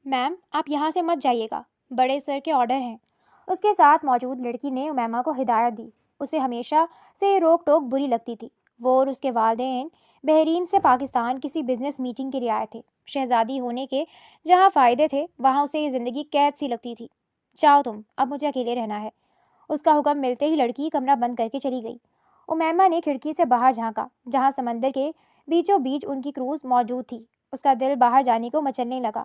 میم آپ یہاں سے مت جائیے گا، بڑے سر کے آرڈر ہیں۔ اس کے ساتھ موجود لڑکی نے امیمہ کو ہدایت دی۔ اسے ہمیشہ سے روک ٹوک بری لگتی تھی۔ وہ اور اس کے والدین بحرین سے پاکستان کسی بزنس میٹنگ کے لیے آئے تھے۔ شہزادی ہونے کے جہاں فائدے تھے وہاں اسے یہ زندگی قید سی لگتی تھی۔ جاؤ تم، اب مجھے اکیلے رہنا ہے۔ اس کا حکم ملتے ہی لڑکی کمرہ بند کر کے چلی گئی۔ امیمہ نے کھڑکی سے باہر جھانکا جہاں سمندر کے بیچوں بیچ ان کی کروز موجود تھی۔ اس کا دل باہر جانے کو مچلنے لگا۔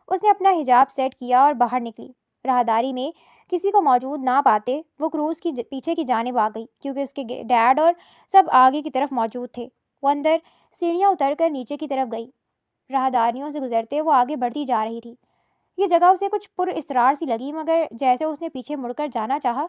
اس نے اپنا حجاب سیٹ کیا اور باہر نکلی۔ راہداری میں کسی کو موجود نہ پاتے وہ کروز کی پیچھے کی جانب آ گئی کیونکہ اس کے ڈیڈ اور سب آگے کی طرف موجود تھے۔ وہ اندر سیڑھیاں اتر کر نیچے کی طرف گئی۔ راہداریوں سے گزرتے وہ آگے بڑھتی جا رہی تھی۔ یہ جگہ اسے کچھ پر اسرار سی لگی مگر جیسے اس نے پیچھے مڑ کر جانا چاہا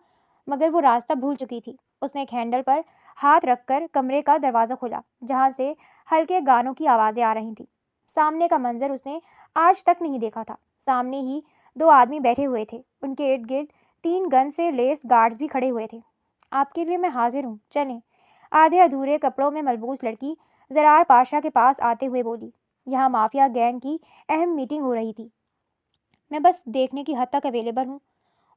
مگر وہ راستہ بھول چکی تھی۔ اس نے ایک ہینڈل پر ہاتھ رکھ کر کمرے کا دروازہ کھولا جہاں سے ہلکے گانوں کی آوازیں آ رہی تھیں۔ سامنے کا منظر اس نے آج تک نہیں دیکھا تھا۔ سامنے ہی دو آدمی بیٹھے ہوئے تھے۔ ان کے ارد گرد 3 گن سے لیس گارڈز بھی کھڑے ہوئے تھے۔ آپ کے لیے میں حاضر ہوں، چلیں۔ آدھے ادھورے کپڑوں میں ملبوس لڑکی زرار پاشا کے پاس آتے ہوئے بولی۔ یہاں مافیا گینگ کی اہم میٹنگ ہو رہی تھی، میں بس دیکھنے کی حد تک اویلیبل ہوں۔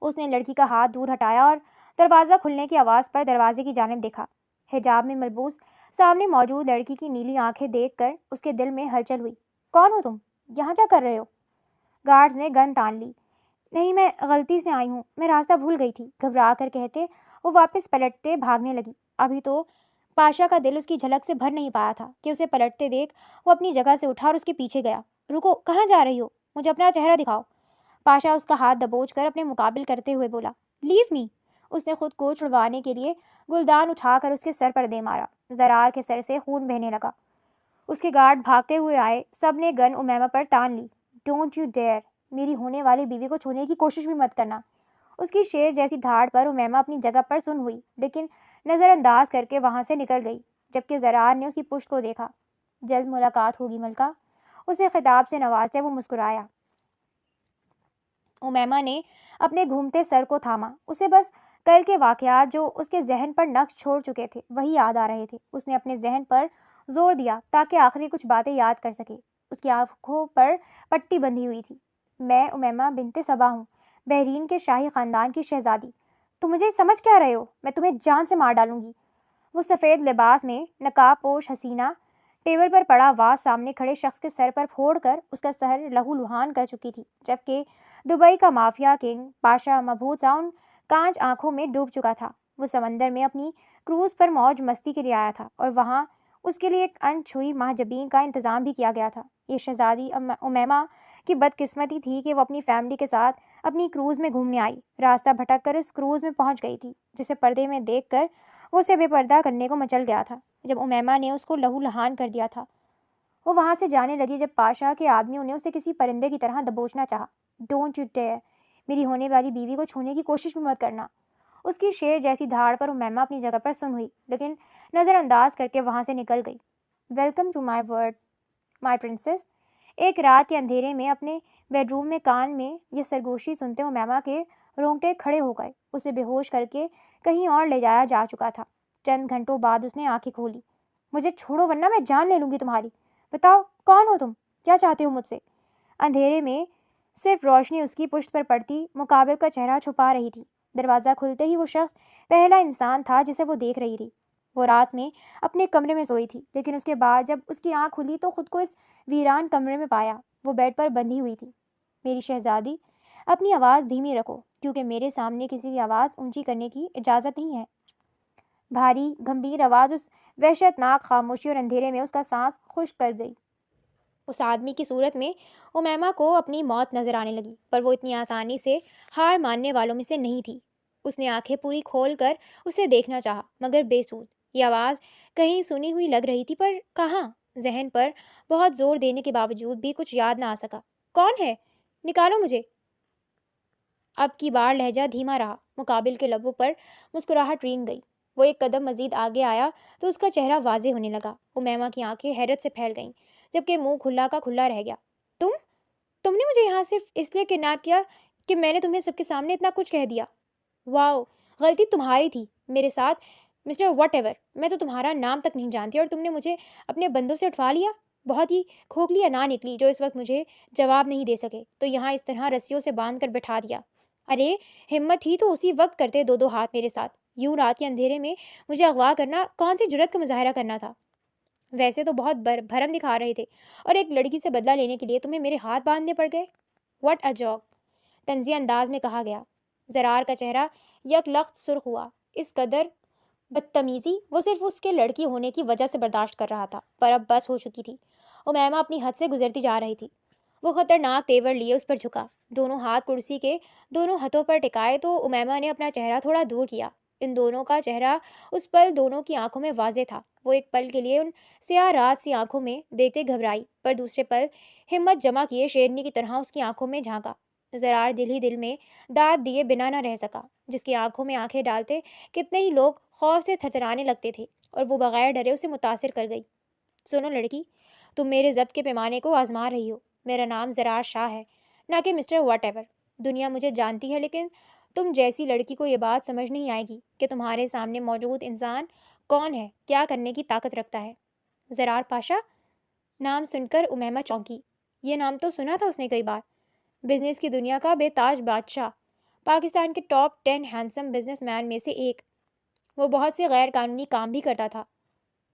اس نے لڑکی کا ہاتھ دور ہٹایا اور دروازہ کھلنے کی آواز پر دروازے کی جانب دیکھا۔ حجاب میں ملبوس سامنے موجود لڑکی کی نیلی آنکھیں دیکھ کر اس کے دل میں ہلچل ہوئی۔ کون ہو تم؟ یہاں کیا کر رہے ہو؟ گارڈز نے گن تان لی۔ نہیں، میں غلطی سے آئی ہوں، میں راستہ بھول گئی تھی، گھبرا کر کہتے وہ واپس پلٹتے بھاگنے لگی۔ ابھی تو پاشا کا دل اس کی جھلک سے بھر نہیں پایا تھا کہ اسے پلٹتے دیکھ وہ اپنی جگہ سے اٹھا اور اس کے پیچھے گیا۔ رکو، کہاں جا رہی ہو؟ مجھے اپنا چہرہ دکھاؤ۔ پاشا اس کا ہاتھ دبوچ کر اپنے مقابل کرتے ہوئے بولا، لیو می۔ اس نے خود کو چھڑوانے کے لیے گلدان اٹھا کر اس کے سر پر دے مارا۔ زرار کے سر سے خون بہنے لگا۔ اس کے گارڈ بھاگتے ہوئے آئے۔ سب نے گن امیمہ پر تان لی۔ ڈونٹ یو ڈیئر، میری ہونے والی بیوی کو چھونے کی کوشش بھی مت کرنا۔ اس کی شیر جیسی دھاڑ پر امیمہ اپنی جگہ پر سن ہوئی لیکن نظر انداز کر کے وہاں سے نکل گئی جبکہ زرار نے اس کی پشت کو دیکھا۔ جلد ملاقات ہوگی ملکہ، اسے خطاب سے نوازتے وہ مسکرایا۔ امیمہ نے اپنے گھومتے سر کو تھاما۔ اسے بس کل کے واقعات جو اس کے ذہن پر نقش چھوڑ چکے تھے وہی یاد آ رہے تھے۔ اس نے اپنے ذہن پر زور دیا تاکہ آخری کچھ باتیں یاد کر سکے۔ اس کی آنکھوں پر پٹی بندھی ہوئی تھی۔ میں امیمہ بنت صبا ہوں، بحرین کے شاہی خاندان کی شہزادی۔ تم مجھے سمجھ کیا رہے ہو؟ میں تمہیں جان سے مار ڈالوں گی۔ وہ سفید لباس میں نقاب پوش حسینہ ٹیبل پر پڑا واز سامنے کھڑے شخص کے سر پر پھوڑ کر اس کا سر لہو لہان کر چکی تھی جبکہ دبئی کا مافیا کنگ پاشا مبہوت سا ان کانچ آنکھوں میں ڈوب چکا تھا۔ وہ سمندر میں اپنی کروز پر موج مستی کے لیے آیا تھا اور وہاں اس کے لیے ایک انچھوئی مہجبین کا انتظام بھی کیا گیا تھا۔ یہ شہزادی امیمہ کی بدقسمتی تھی کہ وہ اپنی فیملی کے ساتھ اپنی کروز میں گھومنے آئی، راستہ بھٹک کر اس کروز میں پہنچ گئی تھی جسے پردے میں دیکھ کر وہ اسے بے پردہ کرنے کو مچل گیا تھا جب امیمہ نے اس کو لہو لہان کر دیا تھا۔ وہ وہاں سے جانے لگی جب پاشا کے آدمیوں نے اسے کسی پرندے کی طرح دبوچنا چاہا۔ ڈونٹ یو ڈیئر، میری ہونے والی بیوی کو چھونے کی کوشش بھی مت کرنا۔ اس کی شیر جیسی دھاڑ پر امیمہ اپنی جگہ پر سن ہوئی لیکن نظر انداز کر کے وہاں سے نکل گئی۔ Welcome to my world my princess. ایک رات کے اندھیرے میں اپنے بیڈ روم میں کان میں یہ سرگوشی سنتے امیمہ کے رونگٹے کھڑے ہو گئے۔ اسے بے ہوش کر کے کہیں اور لے جایا جا چکا تھا۔ چند گھنٹوں بعد اس نے آنکھیں کھولی۔ مجھے چھوڑو ورنہ میں جان لے لوں گی تمہاری۔ بتاؤ کون ہو تم؟ کیا چاہتے ہو مجھ سے؟ اندھیرے میں صرف روشنی اس کی پشت پر پڑتی مقابل کا چہرہ چھپا رہی تھی۔ دروازہ کھلتے ہی وہ شخص پہلا انسان تھا جسے وہ دیکھ رہی تھی۔ وہ رات میں اپنے کمرے میں سوئی تھی لیکن اس کے بعد جب اس کی آنکھ کھلی تو خود کو اس ویران کمرے میں پایا۔ وہ بیڈ پر بندھی ہوئی تھی۔ میری شہزادی، اپنی آواز دھیمی رکھو کیونکہ میرے سامنے کسی کی آواز اونچی کرنے کی اجازت نہیں ہے۔ بھاری گمبھیر آواز اس وحشت ناک خاموشی اور اندھیرے میں اس کا سانس خشک کر گئی۔ اس آدمی کی صورت میں امیمہ کو اپنی موت نظر آنے لگی پر وہ اتنی آسانی سے ہار ماننے والوں میں سے نہیں تھی۔ اس نے آنکھیں پوری کھول کر اسے دیکھنا چاہا مگر بے سود۔ یہ آواز کہیں سنی ہوئی لگ رہی تھی پر کہاں؟ ذہن پر بہت زور دینے کے باوجود بھی کچھ یاد نہ آ سکا۔ کون ہے؟ نکالو مجھے۔ اب کی بار لہجہ دھیما رہا۔ مقابل کے لبوں پر مسکراہٹ رینگ گئی۔ وہ ایک قدم مزید آگے آیا تو اس کا چہرہ واضح ہونے لگا۔ امیمہ کی آنکھیں حیرت سے پھیل گئیں جبکہ منہ کھلا کا کھلا رہ گیا۔ تم نے مجھے یہاں صرف اس لیے کڈنیپ کیا کہ میں نے تمہیں سب کے سامنے اتنا کچھ کہہ دیا؟ واو، غلطی تمہاری تھی میرے ساتھ مسٹر وٹ ایور۔ میں تو تمہارا نام تک نہیں جانتی اور تم نے مجھے اپنے بندوں سے اٹھوا لیا۔ بہت ہی کھوکھلی انا نکلی جو اس وقت مجھے جواب نہیں دے سکے، تو یہاں اس طرح رسیوں سے باندھ کر بٹھا دیا۔ ارے ہمت ہی تو اسی وقت کرتے دو دو ہاتھ میرے ساتھ، یوں رات کے اندھیرے میں مجھے اغوا کرنا کون سی جرت کا مظاہرہ کرنا تھا؟ ویسے تو بہت بھرم دکھا رہے تھے، اور ایک لڑکی سے بدلہ لینے کے لیے تمہیں میرے ہاتھ باندھنے پڑ گئے۔ واٹ اے جوک، طنزیہ انداز میں کہا گیا۔ زرار کا چہرہ یک لخت سرخ ہوا۔ اس قدر بدتمیزی وہ صرف اس کے لڑکی ہونے کی وجہ سے برداشت کر رہا تھا، پر اب بس ہو چکی تھی۔ امیمہ اپنی حد سے گزرتی جا رہی تھی۔ وہ خطرناک تیور لیے اس پر جھکا، دونوں ہاتھ کرسی کے دونوں ہتھوں پر ٹکائے تو امیمہ نے اپنا چہرہ تھوڑا دور کیا۔ ان دونوں کا چہرہ اس پل دونوں کی آنکھوں میں واضح تھا۔ وہ ایک پل کے لیے ان سیاہ رات سی آنکھوں میں دیکھتے گھبرائی، پر دوسرے پل ہمت جمع کیے شیرنی کی طرح اس کی آنکھوں میں جھانکا۔ زرار دل ہی دل میں داد دیے بنا نہ رہ سکا۔ جس کی آنکھوں میں آنکھیں ڈالتے کتنے ہی لوگ خوف سے تھرتھرانے لگتے تھے، اور وہ بغیر ڈرے اسے متاثر کر گئی۔ سنو لڑکی، تم میرے ضبط کے پیمانے کو آزما رہی ہو۔ میرا نام زرار شاہ ہے، نہ کہ مسٹر واٹ ایور۔ دنیا مجھے جانتی ہے، لیکن تم جیسی لڑکی کو یہ بات سمجھ نہیں آئے گی کہ تمہارے سامنے موجود انسان کون ہے، کیا کرنے کی طاقت رکھتا ہے۔ زرار پاشا؟ نام سن کر امیمہ چونکی۔ یہ نام تو سنا تھا اس نے کئی بار۔ بزنس کی دنیا کا بے تاج بادشاہ، پاکستان کے ٹاپ 10 ہینڈسم بزنس مین میں سے ایک۔ وہ بہت سے غیر قانونی کام بھی کرتا تھا۔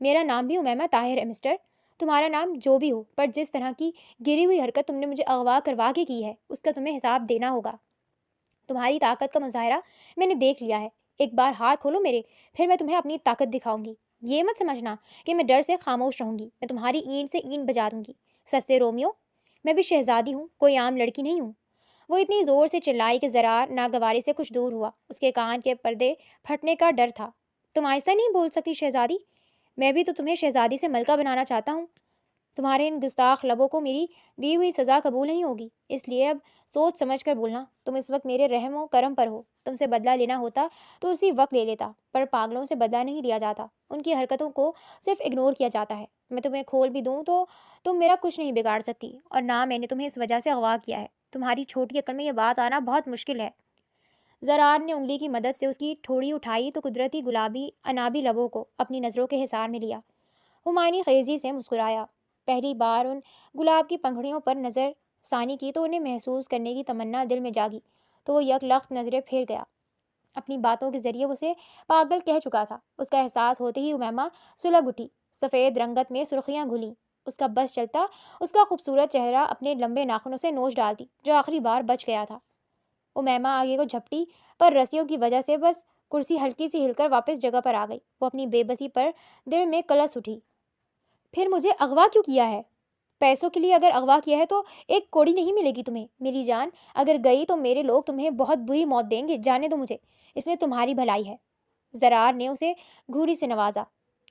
میرا نام بھی امیمہ طاہر ہے مسٹر، تمہارا نام جو بھی ہو، پر جس طرح کی گری ہوئی حرکت تم نے مجھے اغوا کروا کے کی ہے، اس کا تمہیں حساب دینا ہوگا۔ تمہاری طاقت کا مظاہرہ میں نے دیکھ لیا ہے۔ ایک بار ہاتھ کھولو میرے، پھر میں تمہیں اپنی طاقت دکھاؤں گی۔ یہ مت سمجھنا کہ میں ڈر سے خاموش رہوں گی، میں تمہاری اینٹ سے اینٹ بجا دوں گی۔ سستے رومیو، میں بھی شہزادی ہوں، کوئی عام لڑکی نہیں ہوں۔ وہ اتنی زور سے چلائی کہ زرار ناگواری سے کچھ دور ہوا۔ اس کے کان کے پردے پھٹنے کا ڈر تھا۔ تم آہستہ نہیں بول سکتی شہزادی؟ میں بھی تو تمہیں شہزادی سے ملکہ بنانا چاہتا ہوں۔ تمہارے ان گستاخ لبوں کو میری دی ہوئی سزا قبول نہیں ہوگی، اس لیے اب سوچ سمجھ کر بولنا۔ تم اس وقت میرے رحم و کرم پر ہو، تم سے بدلہ لینا ہوتا تو اسی وقت لے لیتا، پر پاگلوں سے بدلہ نہیں لیا جاتا، ان کی حرکتوں کو صرف اگنور کیا جاتا ہے۔ میں تمہیں کھول بھی دوں تو تم میرا کچھ نہیں بگاڑ سکتی، اور نہ میں نے تمہیں اس وجہ سے اغوا کیا ہے۔ تمہاری چھوٹی عقل میں یہ بات آنا بہت مشکل ہے۔ زرار نے انگلی کی مدد سے اس کی ٹھوڑی اٹھائی تو قدرتی گلابی انابی لبوں کو اپنی نظروں کے حصار میں لیا۔ ہمایونی خیزی سے مسکرایا۔ پہلی بار ان گلاب کی پنکھڑیوں پر نظر ثانی کی تو انہیں محسوس کرنے کی تمنا دل میں جاگی، تو وہ یک لخت نظریں پھیر گیا۔ اپنی باتوں کے ذریعے اسے پاگل کہہ چکا تھا۔ اس کا احساس ہوتے ہی امیمہ سلگ اٹھی، سفید رنگت میں سرخیاں گھلیں۔ اس کا بس چلتا اس کا خوبصورت چہرہ اپنے لمبے ناخنوں سے نوچ ڈالتی، جو آخری بار بچ گیا تھا۔ امیمہ آگے کو جھپٹی، پر رسیوں کی وجہ سے بس کرسی ہلکی سی ہل کر واپس جگہ پر آ گئی۔ وہ اپنی بے بسی پر دل میں کلس اٹھی۔ پھر مجھے اغوا کیوں کیا ہے؟ پیسوں کے لیے اگر اغوا کیا ہے تو ایک کوڑی نہیں ملے گی تمہیں۔ میری جان اگر گئی تو میرے لوگ تمہیں بہت بری موت دیں گے، جانے دو مجھے، اس میں تمہاری بھلائی ہے۔ زرار نے اسے گھوری سے نوازا۔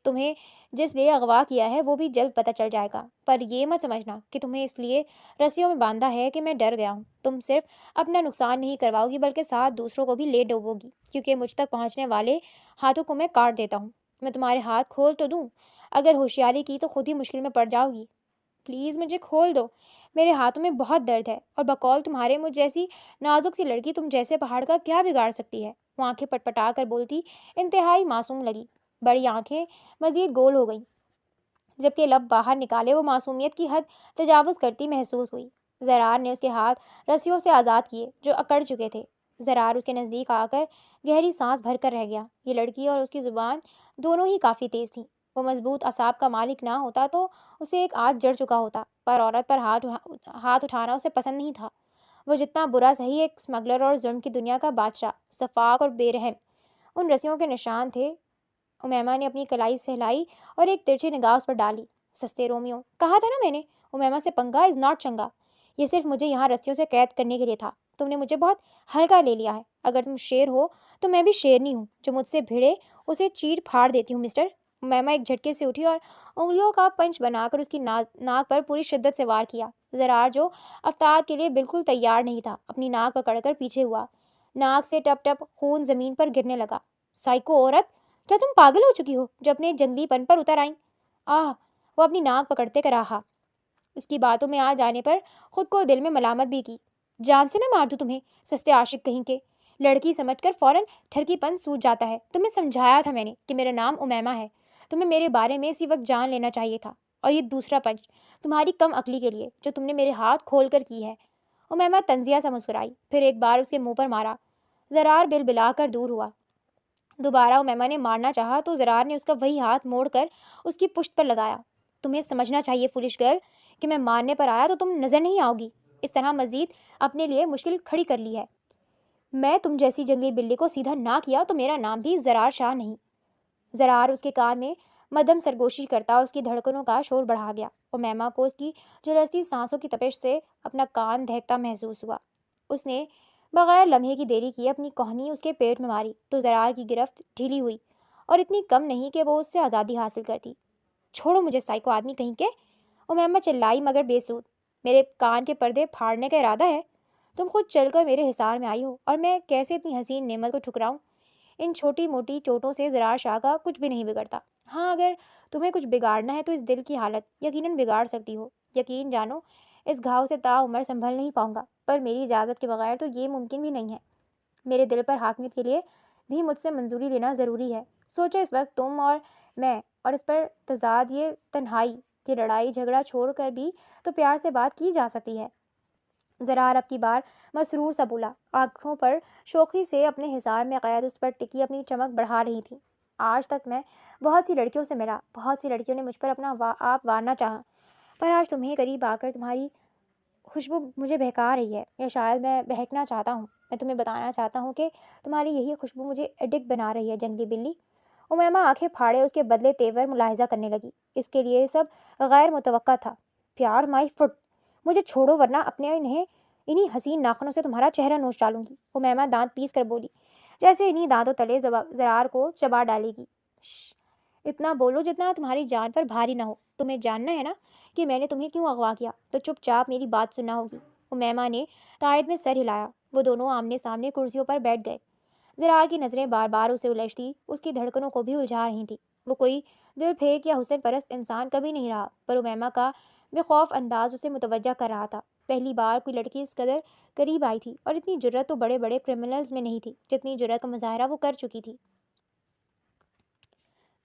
تمہیں جس لیے اغوا کیا ہے وہ بھی جلد پتہ چل جائے گا، پر یہ مت سمجھنا کہ تمہیں اس لیے رسیوں میں باندھا ہے کہ میں ڈر گیا ہوں۔ تم صرف اپنا نقصان نہیں کرواؤ گی بلکہ ساتھ دوسروں کو بھی لے ڈوبو گی، کیونکہ مجھ تک پہنچنے والے ہاتھوں کو میں کاٹ دیتا ہوں۔ میں تمہارے ہاتھ کھول تو دوں، اگر ہوشیاری کی تو خود ہی مشکل میں پڑ جاؤ گی۔ پلیز مجھے کھول دو، میرے ہاتھوں میں بہت درد ہے، اور بقول تمہارے مجھ جیسی نازک سی لڑکی تم جیسے پہاڑ کا کیا بگاڑ سکتی ہے؟ وہ آنکھیں پٹپٹا کر بولتی انتہائی معصوم لگی۔ بڑی آنکھیں مزید گول ہو گئیں، جبکہ لب باہر نکالے وہ معصومیت کی حد تجاوز کرتی محسوس ہوئی۔ زرار نے اس کے ہاتھ رسیوں سے آزاد کیے جو اکڑ چکے تھے۔ زرار اس کے نزدیک آ کر گہری سانس بھر کر رہ گیا۔ یہ لڑکی اور اس کی زبان دونوں ہی کافی تیز تھیں۔ وہ مضبوط اعصاب کا مالک نہ ہوتا تو اسے ایک آنچ جڑ چکا ہوتا، پر عورت پر ہاتھ اٹھانا اسے پسند نہیں تھا۔ وہ جتنا برا سہی ایک اسمگلر اور ظلم کی دنیا کا بادشاہ، شفاق اور بے رحم، ان رسیوں کے نشان تھے۔ امیمہ نے اپنی کلائی سہلائی اور ایک ترچھی نگاہ اس پر ڈالی۔ سستے رومیو، کہا تھا نا میں نے، امیمہ سے پنگا از ناٹ چنگا۔ یہ صرف مجھے یہاں رسیوں سے قید کرنے کے لیے تھا۔ تم نے مجھے بہت ہلکا لے لیا ہے۔ اگر تم شیر ہو تو میں بھی شیرنی ہوں، جو مجھ سے بھیڑے اسے چیر پھاڑ دیتی ہوں مسٹر۔ امیمہ ایک جھٹکے سے اٹھی اور انگلیوں کا پنچ بنا کر اس کی ناک پر پوری شدت سے وار کیا۔ زرار جو افتاد کے لیے بالکل تیار نہیں تھا، اپنی ناک پکڑ کر پیچھے ہوا۔ ناک سے ٹپ ٹپ خون زمین پر گرنے لگا۔ سائیکو عورت، کیا تم پاگل ہو چکی ہو جو اپنے جنگلی پن پر اتر آئیں؟ آہ، وہ اپنی ناک پکڑتے کراہا۔ اس کی باتوں میں آ جانے پر خود کو دل میں ملامت بھی کی۔ جان سے نہ مار دوں تمہیں، سستے عاشق کہیں کے۔ لڑکی سمجھ کر فوراً ٹھرکی پن سوج جاتا ہے۔ تمہیں سمجھایا تھا میں نے کہ میرا نام امیمہ ہے۔ تمہیں میرے بارے میں اسی وقت جان لینا چاہیے تھا، اور یہ دوسرا پنچ تمہاری کم عقلی کے لیے جو تم نے میرے ہاتھ کھول کر کی ہے۔ امیمہ تنزیہ سا مسکرائی، پھر ایک بار اس کے منہ پر مارا۔ زرار بل بلا کر دور ہوا۔ دوبارہ امیمہ نے مارنا چاہا تو زرار نے اس کا وہی ہاتھ موڑ کر اس کی پشت پر لگایا۔ تمہیں سمجھنا چاہیے فولش گرل کہ میں مارنے پر آیا تو تم نظر نہیں آؤ گی۔ اس طرح مزید اپنے لیے مشکل کھڑی کر لی ہے۔ میں تم جیسی جنگلی بلی کو سیدھا نہ کیا تو میرا نام بھی زرار شاہ نہیں۔ زرار اس کے کان میں مدھم سرگوشی کرتا اس کی دھڑکنوں کا شور بڑھا گیا۔ امیمہ کو اس کی جلستی سانسوں کی تپش سے اپنا کان دہکتا محسوس ہوا۔ اس نے بغیر لمحے کی دیری کیے اپنی کوہنی اس کے پیٹ میں ماری تو زرار کی گرفت ڈھیلی ہوئی اور اتنی کم نہیں کہ وہ اس سے آزادی حاصل کرتی۔ چھوڑو مجھے سائیکو آدمی کہیں کے، امیمہ چلائی مگر بے سود۔ میرے کان کے پردے پھاڑنے کا ارادہ ہے؟ تم خود چل کر میرے حصار میں آئی ہو اور میں کیسے اتنی حسین نعمت کو ٹھکراؤں؟ ان چھوٹی موٹی چوٹوں سے زرار شاہ کا کچھ بھی نہیں بگڑتا۔ ہاں اگر تمہیں کچھ بگاڑنا ہے تو اس دل کی حالت یقیناً بگاڑ سکتی ہو۔ یقین جانو اس گھاؤ سے تا عمر سنبھل نہیں پاؤں گا، پر میری اجازت کے بغیر تو یہ ممکن بھی نہیں ہے۔ میرے دل پر حاکمیت کے لیے بھی مجھ سے منظوری لینا ضروری ہے۔ سوچو اس وقت تم اور میں اور اس پر تضاد یہ تنہائی کی لڑائی جھگڑا چھوڑ کر بھی تو پیار سے بات کی جا سکتی ہے۔ زرار اب کی بار مسرور سا بولا، آنکھوں پر شوخی سے اپنے حصار میں قید اس پر ٹکی اپنی چمک بڑھا رہی تھی۔ آج تک میں بہت سی لڑکیوں سے ملا، بہت سی لڑکیوں نے مجھ پر اپنا آپ وارنا چاہا، پر آج تمہیں قریب آ کر تمہاری خوشبو مجھے بہکا رہی ہے، یا شاید میں بہکنا چاہتا ہوں۔ میں تمہیں بتانا چاہتا ہوں کہ تمہاری یہی خوشبو مجھے ایڈکٹ بنا رہی ہے جنگلی بلی۔ امیمہ آنکھیں پھاڑے اس کے بدلے تیور ملاحظہ کرنے لگی۔ اس کے لیے سب غیر متوقع تھا۔ پیار مائی فٹ، مجھے چھوڑو ورنہ اپنے انہی حسین ناخنوں سے تمہارا چہرہ نوچ ڈالوں گی۔ امیمہ دانت پیس کر بولی، جیسے انہی دانتوں تلے زرار کو چبا ڈالے گی۔ شش، اتنا بولو جتنا تمہاری جان پر بھاری نہ ہو۔ تمہیں جاننا ہے نا کہ میں نے تمہیں کیوں اغوا کیا، تو چپ چاپ میری بات سننا ہوگی۔ امیمہ نے تائید میں سر ہلایا۔ وہ دونوں آمنے سامنے کرسیوں پر بیٹھ گئے۔ زرار کی نظریں بار بار اسے الجھتی اس کی دھڑکنوں کو بھی الجھا رہی تھیں۔ وہ کوئی دل پھینک یا حسن پرست انسان کبھی نہیں رہا، پر امیمہ کا بے خوف انداز اسے متوجہ کر رہا تھا۔ پہلی بار کوئی لڑکی اس قدر قریب آئی تھی، اور اتنی جرأت تو بڑے بڑے کرمنلز میں نہیں تھی جتنی جرأت کا مظاہرہ وہ کر چکی تھی۔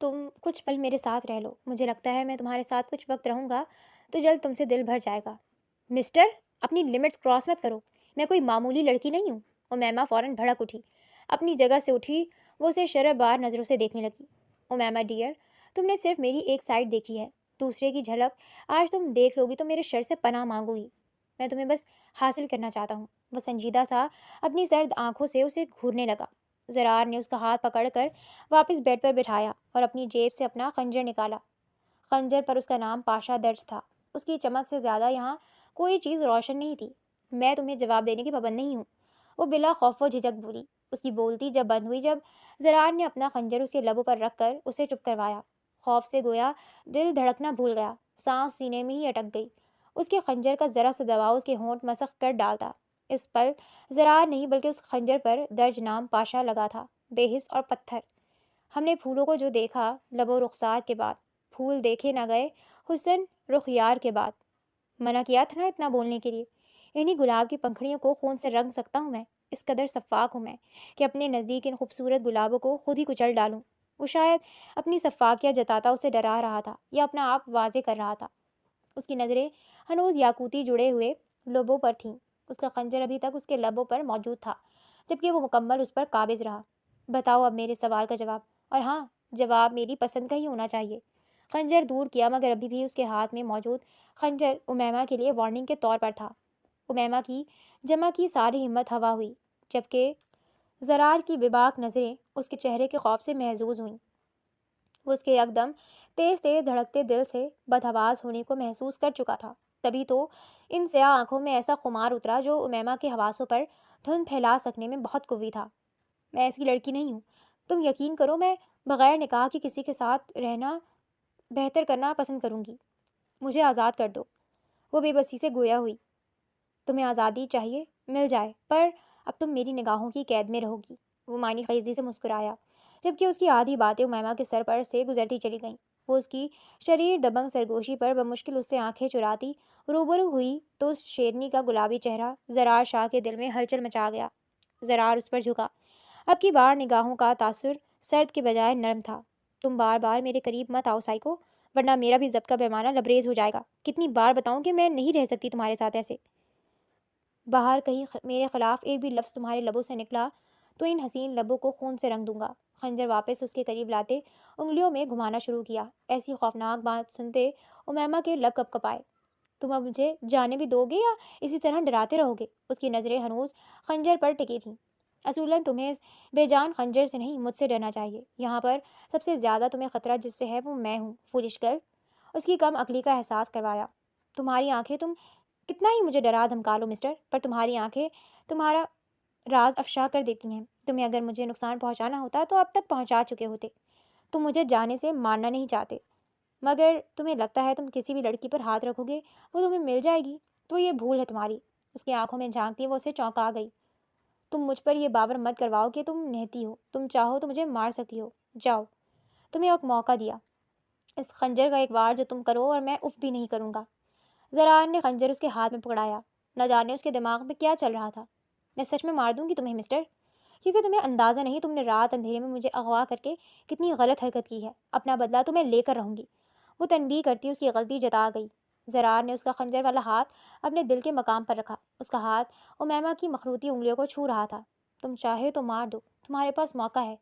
تم کچھ پل میرے ساتھ رہ لو، مجھے لگتا ہے میں تمہارے ساتھ کچھ وقت رہوں گا تو جلد تم سے دل بھر جائے گا۔ مسٹر، اپنی لمٹس کراس مت کرو، میں کوئی معمولی لڑکی نہیں ہوں۔ امیمہ فوراً بھڑک اٹھی، اپنی جگہ سے اٹھی، وہ اسے شرح بار نظروں سے دیکھنے لگی۔ امیمہ ڈیئر، تم نے صرف میری ایک سائڈ دیکھی ہے، دوسرے کی جھلک آج تم دیکھ لو گی تو میرے شر سے پناہ مانگو گی۔ میں تمہیں بس حاصل کرنا چاہتا ہوں۔ وہ سنجیدہ سا اپنی سرد آنکھوں سے اسے گھورنے لگا۔ زرار نے اس کا ہاتھ پکڑ کر واپس بیڈ پر بٹھایا اور اپنی جیب سے اپنا خنجر نکالا۔ خنجر پر اس کا نام پاشا درج تھا۔ اس کی چمک سے زیادہ یہاں کوئی چیز روشن نہیں تھی۔ میں تمہیں جواب دینے کی پابند نہیں ہوں، وہ بلا خوف و جھجک بولی۔ اس کی بولتی جب بند ہوئی جب زرار نے اپنا خنجر اس کے لبوں پر رکھ کر اسے چپ کروایا۔ خوف سے گویا دل دھڑکنا بھول گیا، سانس سینے میں ہی اٹک گئی۔ اس کے خنجر کا ذرا سا دباؤ اس کے ہونٹ مسخ کر ڈالتا۔ اس پل زرار نہیں بلکہ اس خنجر پر درج نام پاشا لگا تھا، بے حس اور پتھر۔ ہم نے پھولوں کو جو دیکھا لب و رخسار کے بعد، پھول دیکھے نہ گئے حسن رخ یار کے بعد۔ منع کیا تھا نا اتنا بولنے کے لیے۔ انہی گلاب کی پنکھڑیوں کو خون سے رنگ سکتا ہوں میں، اس قدر شفاق ہوں میں کہ اپنے نزدیک ان خوبصورت گلابوں کو خود ہی کچل ڈالوں۔ وہ شاید اپنی شفافیت جتاتا اسے ڈرا رہا تھا یا اپنا آپ واضح کر رہا تھا۔ اس کی نظریں ہنوز یاقوتی جڑے ہوئے لبوں پر تھیں۔ اس کا خنجر ابھی تک اس کے لبوں پر موجود تھا، جبکہ وہ مکمل اس پر قابض رہا۔ بتاؤ اب میرے سوال کا جواب، اور ہاں، جواب میری پسند کا ہی ہونا چاہیے۔ خنجر دور کیا مگر ابھی بھی اس کے ہاتھ میں موجود خنجر امیمہ کے لیے وارننگ کے طور پر تھا۔ امیمہ کی جمع کی ساری ہمت ہوا ہوئی، جبکہ زرار کی بےباک نظریں اس کے چہرے کے خوف سے محظوظ ہوئیں۔ وہ اس کے یکدم تیز تیز دھڑکتے دل سے بدحواس ہونے کو محسوس کر چکا تھا۔ تبھی تو ان سیاہ آنکھوں میں ایسا خمار اترا جو امیمہ کے حواسوں پر دھند پھیلا سکنے میں بہت قوی تھا۔ میں ایسی لڑکی نہیں ہوں، تم یقین کرو، میں بغیر نکاح کے کسی کے ساتھ رہنا بہتر کرنا پسند کروں گی۔ مجھے آزاد کر دو۔ وہ بے بسی سے گویا ہوئی۔ تمہیں آزادی چاہیے، مل جائے، پر اب تم میری نگاہوں کی قید میں رہو گی۔ وہ معنی خیزی سے مسکرایا، جبکہ اس کی آدھی باتیں امیمہ کے سر پر سے گزرتی چلی گئیں۔ وہ اس کی شریر دبنگ سرگوشی پر بمشکل اس سے آنکھیں چراتی روبرو ہوئی تو اس شیرنی کا گلابی چہرہ زرار شاہ کے دل میں ہلچل مچا گیا۔ زرار اس پر جھکا۔ اب کی بار نگاہوں کا تاثر سرد کے بجائے نرم تھا۔ تم بار بار میرے قریب مت آؤ سائیکو، ورنہ میرا بھی ضبط کا پیمانہ لبریز ہو جائے گا. کتنی بار بتاؤں کہ میں نہیں رہ سکتی تمہارے ساتھ ایسے. باہر کہیں میرے خلاف ایک بھی لفظ تمہارے لبوں سے نکلا تو ان حسین لبوں کو خون سے رنگ دوں گا. خنجر واپس اس کے قریب لاتے انگلیوں میں گھمانا شروع کیا. ایسی خوفناک بات سنتے امیمہ کے لب کپ کپائے. تم اب مجھے جانے بھی دو گے یا اسی طرح ڈراتے رہو گے؟ اس کی نظریں ہنوز خنجر پر ٹکی تھیں. اصولاً تمہیں اس بے جان خنجر سے نہیں مجھ سے ڈرنا چاہیے. یہاں پر سب سے زیادہ تمہیں خطرہ جس سے ہے وہ میں ہوں. Foolish girl. اس کی کم عقلی کا احساس کروایا. تمہاری آنکھیں تم کتنا ہی مجھے ڈرا دھمکا لو مسٹر، پر تمہاری آنکھیں تمہارا راز افشا کر دیتی ہیں. تمہیں اگر مجھے نقصان پہنچانا ہوتا تو اب تک پہنچا چکے ہوتے. تم مجھے جانے سے مارنا نہیں چاہتے، مگر تمہیں لگتا ہے تم کسی بھی لڑکی پر ہاتھ رکھو گے وہ تمہیں مل جائے گی، تو یہ بھول ہے تمہاری. اس کی آنکھوں میں جھانکتی وہ اسے چونکا گئی. تم مجھ پر یہ باور مت کرواؤ کہ تم نہتی ہو. تم چاہو تو مجھے مار سکتی ہو. جاؤ. تمہیں ایک موقع دیا. اس خنجر کا ایک وار جو تم کرو اور میں اف بھی نہیں کروں گا. زرار نے خنجر اس کے ہاتھ میں پکڑایا. نہ جانے اس کے دماغ میں کیا چل رہا تھا. میں سچ میں مار دوں گی تمہیں مسٹر، کیونکہ تمہیں اندازہ نہیں تم نے رات اندھیرے میں مجھے اغوا کر کے کتنی غلط حرکت کی ہے. اپنا بدلہ تمہیں لے کر رہوں گی. وہ تنبیہ کرتی اس کی غلطی جتا گئی. زرار نے اس کا خنجر والا ہاتھ اپنے دل کے مقام پر رکھا. اس کا ہاتھ امیمہ کی مخروطی انگلیوں کو چھو رہا تھا. تم چاہے تو مار دو، تمہارے پاس موقع ہے،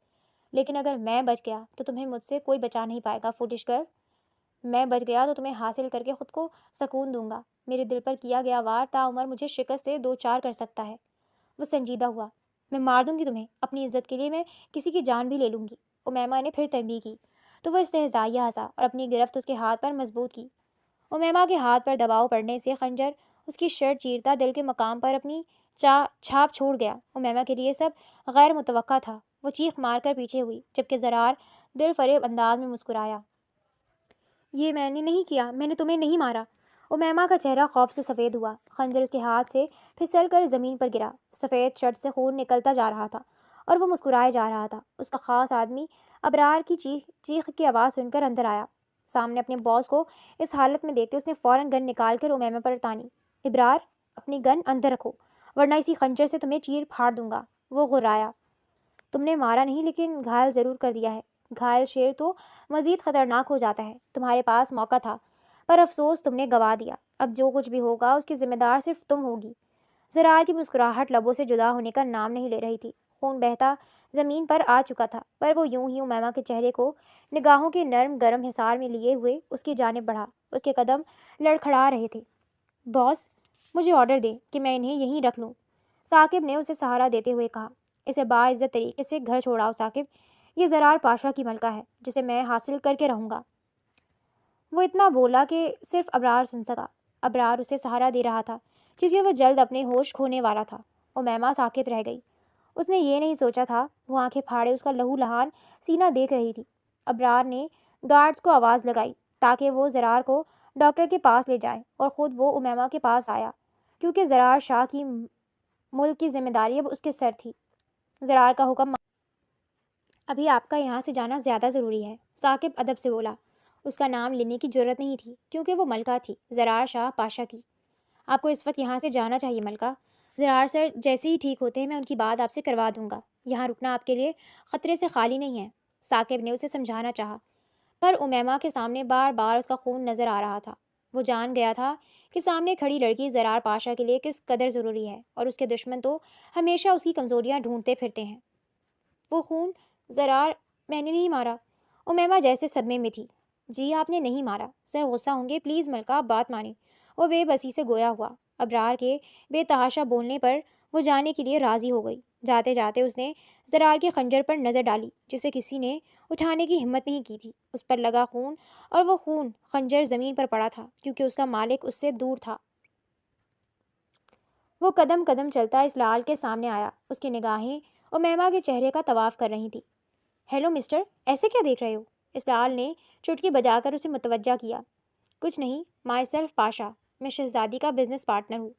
لیکن اگر میں بچ گیا تو تمہیں مجھ سے کوئی بچا نہیں پائے گا. فوٹش گرل. میں بچ گیا تو تمہیں حاصل کر کے خود کو سکون دوں گا. میرے دل پر کیا گیا وار تا عمر مجھے شکست سے دو چار کر سکتا ہے. وہ سنجیدہ ہوا. میں مار دوں گی تمہیں. اپنی عزت کے لیے میں کسی کی جان بھی لے لوں گی. امیمہ نے پھر تنبیہ کی تو وہ استہزائیہ ہنسا اور اپنی گرفت اس کے ہاتھ پر مضبوط کی. امیمہ کے ہاتھ پر دباؤ پڑنے سے خنجر اس کی شرٹ چیرتا دل کے مقام پر اپنی چھاپ چھوڑ گیا. امیمہ کے لیے سب غیر متوقع تھا. وہ چیخ مار کر پیچھے ہوئی، جبکہ زرار دل فریب انداز میں مسکرایا. یہ میں نے نہیں کیا، میں نے تمہیں نہیں مارا. امیمہ کا چہرہ خوف سے سفید ہوا. خنجر اس کے ہاتھ سے پھسل کر زمین پر گرا. سفید شرٹ سے خون نکلتا جا رہا تھا اور وہ مسکرائے جا رہا تھا. اس کا خاص آدمی ابرار کی چیخ کی آواز سن کر اندر آیا. سامنے اپنے باس کو اس حالت میں دیکھتے اس نے فوراً گن نکال کر امیمہ پر تانی. ابرار، اپنی گن اندر رکھو ورنہ اسی خنجر سے تمہیں چیر پھاڑ دوں گا. وہ غرایا. تم نے مارا نہیں لیکن گھائل ضرور کر دیا ہے. گھائل شیر تو مزید خطرناک ہو جاتا ہے. تمہارے پاس موقع تھا پر افسوس تم نے گوا دیا. اب جو کچھ بھی ہوگا اس کی ذمہ دار صرف تم ہوگی. زرار کی مسکراہٹ لبوں سے جدا ہونے کا نام نہیں لے رہی تھی. خون بہتا زمین پر آ چکا تھا، پر وہ یوں ہی امیمہ کے چہرے کو نگاہوں کے نرم گرم حصار میں لیے ہوئے اس کی جانب بڑھا. اس کے قدم لڑکھڑا رہے تھے. باس، مجھے آرڈر دیں کہ میں انہیں یہیں رکھ لوں. ثاقب نے اسے سہارا دیتے ہوئے کہا. اسے باعزت طریقے سے گھر چھوڑاؤ ثاقب. یہ زرار پاشا کی ملکہ ہے جسے میں حاصل کر کے رہوں گا. وہ اتنا بولا کہ صرف ابرار سن سکا. ابرار اسے سہارا دے رہا تھا کیونکہ وہ جلد اپنے ہوش کھونے والا تھا. امیمہ ساکت رہ گئی. اس نے یہ نہیں سوچا تھا. وہ آنکھیں پھاڑے اس کا لہو لہان سینہ دیکھ رہی تھی. ابرار نے گارڈز کو آواز لگائی تاکہ وہ زرار کو ڈاکٹر کے پاس لے جائیں اور خود وہ امیمہ کے پاس آیا کیونکہ زرار شاہ کی ملک کی ذمہ داری اب اس کے سر تھی. زرار کا حکم ابھی آپ کا یہاں سے جانا زیادہ ضروری ہے. ثاقب ادب سے بولا. اس کا نام لینے کی جرت نہیں تھی کیونکہ وہ ملکہ تھی، زرار شاہ پاشا کی. آپ کو اس وقت یہاں سے جانا چاہیے ملکہ. زرار سر جیسے ہی ٹھیک ہوتے ہیں میں ان کی بات آپ سے کروا دوں گا. یہاں رکنا آپ کے لیے خطرے سے خالی نہیں ہے. ثاقب نے اسے سمجھانا چاہا پر امیمہ کے سامنے بار بار اس کا خون نظر آ رہا تھا. وہ جان گیا تھا کہ سامنے کھڑی لڑکی زرار پاشا کے لیے کس قدر ضروری ہے اور اس کے دشمن تو ہمیشہ اس کی کمزوریاں ڈھونڈتے پھرتے ہیں. وہ خون زرار میں نے نہیں مارا. امیمہ جیسے صدمے میں تھی. جی آپ نے نہیں مارا. سر غصہ ہوں گے، پلیز ملکہ آپ بات مانیں. وہ بے بسی سے گویا ہوا. ابرار کے بے تحاشا بولنے پر وہ جانے کے لیے راضی ہو گئی. جاتے جاتے اس نے زرار کے خنجر پر نظر ڈالی جسے کسی نے اٹھانے کی ہمت نہیں کی تھی. اس پر لگا خون اور وہ خون خنجر زمین پر پڑا تھا کیونکہ اس کا مالک اس سے دور تھا. وہ قدم قدم چلتا اس لال کے سامنے آیا. اس کی نگاہیں امیمہ کے چہرے کا طواف کر رہی تھی. ہیلو مسٹر، ایسے کیا دیکھ رہے ہو؟ اس لال نے چٹکی بجا کر اسے متوجہ کیا. کچھ نہیں، مائی سیلف پاشا. میں شہزادی کا بزنس پارٹنر ہوں.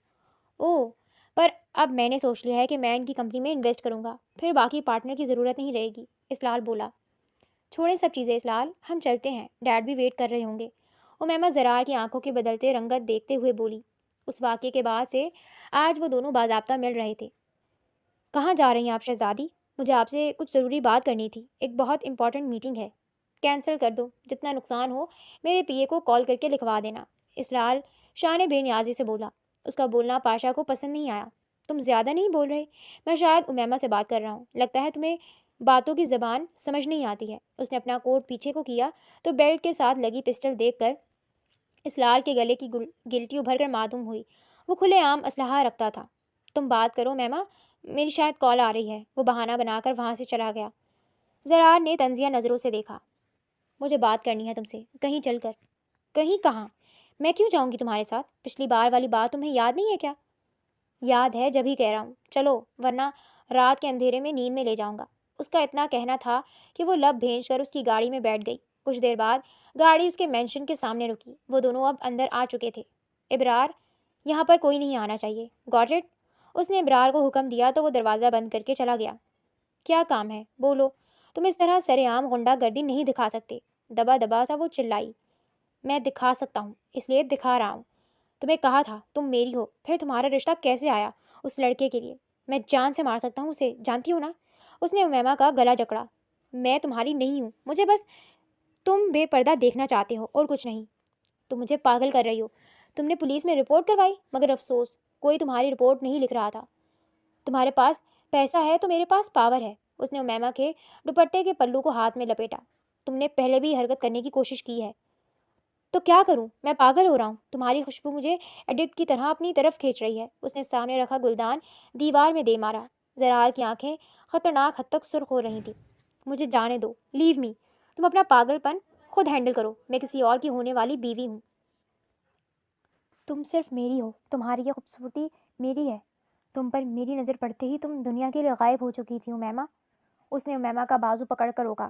اوہ، پر اب میں نے سوچ لیا ہے کہ میں ان کی کمپنی میں انویسٹ کروں گا، پھر باقی پارٹنر کی ضرورت نہیں رہے گی. اسلال بولا. چھوڑیں سب چیزیں اسلال، ہم چلتے ہیں، ڈیڈ بھی ویٹ کر رہے ہوں گے. امیمہ زرار کی آنکھوں کے بدلتے رنگت دیکھتے ہوئے بولی. اس واقعے کے بعد سے آج وہ دونوں باضابطہ مل رہے تھے. کہاں جا رہی ہیں آپ شہزادی؟ مجھے آپ سے کچھ ضروری بات کرنی تھی. ایک بہت امپورٹنٹ میٹنگ ہے. کینسل کر دو، جتنا نقصان ہو میرے پی اے کو کال کر کے لکھوا دینا، اسرار شاہ نے بے نیازی سے بولا۔ اس کا بولنا پاشا کو پسند نہیں آیا۔ تم زیادہ نہیں بول رہے؟ میں شاید امیمہ سے بات کر رہا ہوں، لگتا ہے تمہیں باتوں کی زبان سمجھ نہیں آتی ہے۔ اس نے اپنا کوٹ پیچھے کو کیا تو بیلٹ کے ساتھ لگی پسٹل دیکھ کر اسلال کے گلے کی گلٹی ابھر کر معدوم ہوئی۔ وہ کھلے عام اسلحہ رکھتا تھا۔ تم بات کرو میما، میری شاید کال آ رہی ہے۔ وہ بہانہ بنا کر وہاں سے چلا گیا۔ زرار نے طنزیہ نظروں سے دیکھا۔ مجھے بات کرنی ہے تم سے، کہیں چل کر۔ کہیں کہاں؟ میں کیوں جاؤں گی تمہارے ساتھ؟ پچھلی بار والی بات تمہیں یاد نہیں ہے کیا؟ یاد ہے، جب ہی کہہ رہا ہوں چلو، ورنہ رات کے اندھیرے میں نیند میں لے جاؤں گا۔ اس کا اتنا کہنا تھا کہ وہ لب بھیج کر اس کی گاڑی میں بیٹھ گئی۔ کچھ دیر بعد گاڑی اس کے مینشن کے سامنے رکی۔ وہ دونوں اب اندر آ چکے تھے۔ ابرار، یہاں پر کوئی نہیں آنا چاہیے، گاٹ اٹ؟ اس نے ابرار کو حکم دیا تو وہ دروازہ بند کر کے چلا گیا۔ کیا کام ہے؟ بولو۔ تم اس طرح سر عام غنڈہ گردی نہیں دکھا سکتے۔ دبا دبا سا وہ چلائی۔ میں دکھا سکتا ہوں، اس لیے دکھا رہا ہوں۔ تمہیں کہا تھا تم میری ہو، پھر تمہارا رشتہ کیسے آیا اس لڑکے کے لیے؟ میں جان سے مار سکتا ہوں اسے، جانتی ہوں نا؟ اس نے امیمہ کا گلا جکڑا۔ میں تمہاری نہیں ہوں، مجھے بس تم بے پردہ دیکھنا چاہتے ہو اور کچھ نہیں۔ تم مجھے پاگل کر رہی ہو۔ تم نے پولیس میں رپورٹ کروائی، مگر افسوس کوئی تمہاری رپورٹ نہیں لکھ رہا تھا۔ تمہارے پاس پیسہ ہے تو میرے پاس پاور ہے۔ اس نے امیمہ کے دوپٹے کے پلو کو ہاتھ میں لپیٹا۔ تم نے پہلے بھی حرکت کرنے کی کوشش کی ہے تو کیا کروں؟ میں پاگل ہو رہا ہوں۔ تمہاری خوشبو مجھے ایڈکٹ کی طرح اپنی طرف کھینچ رہی ہے۔ اس نے سامنے رکھا گلدان دیوار میں دے مارا۔ زرار کی آنکھیں خطرناک حد تک سرخ ہو رہی تھیں۔ مجھے جانے دو، لیو می۔ تم اپنا پاگل پن خود ہینڈل کرو، میں کسی اور کی ہونے والی بیوی ہوں۔ تم صرف میری ہو، تمہاری یہ خوبصورتی میری ہے۔ تم پر میری نظر پڑتے ہی تم دنیا کے لیے غائب ہو چکی تھی امیمہ۔ اس نے امیمہ کا بازو پکڑ کر روکا،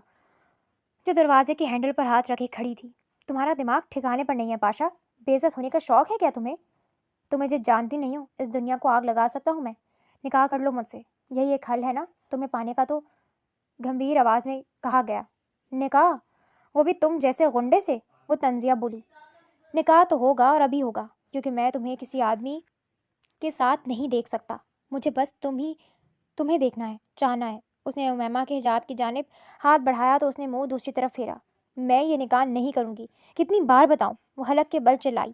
جو دروازے کے ہینڈل پر ہاتھ رکھے کھڑی تھی۔ تمہارا دماغ ٹھکانے پر نہیں ہے پاشا؟ بے عزت ہونے کا شوق ہے کیا تمہیں؟ تم مجھے جانتی نہیں ہو، اس دنیا کو آگ لگا سکتا ہوں میں۔ نکاح کر لو مجھ سے، یہی ایک حل ہے نا تمہیں پانے کا؟ تو گھمبیر آواز میں کہا گیا۔ نکاح؟ وہ بھی تم جیسے غنڈے سے؟ وہ طنزیہ بولی۔ نکاح تو ہوگا اور ابھی ہوگا، کیونکہ میں تمہیں کسی آدمی کے ساتھ نہیں دیکھ سکتا۔ مجھے بس تمہیں دیکھنا ہے، چاہنا ہے۔ اس نے امیمہ کے حجاب کی جانب ہاتھ بڑھایا تو اس نے منہ دوسری طرف پھیرا۔ میں یہ نکاح نہیں کروں گی، کتنی بار بتاؤں؟ وہ حلق کے بل چلائی۔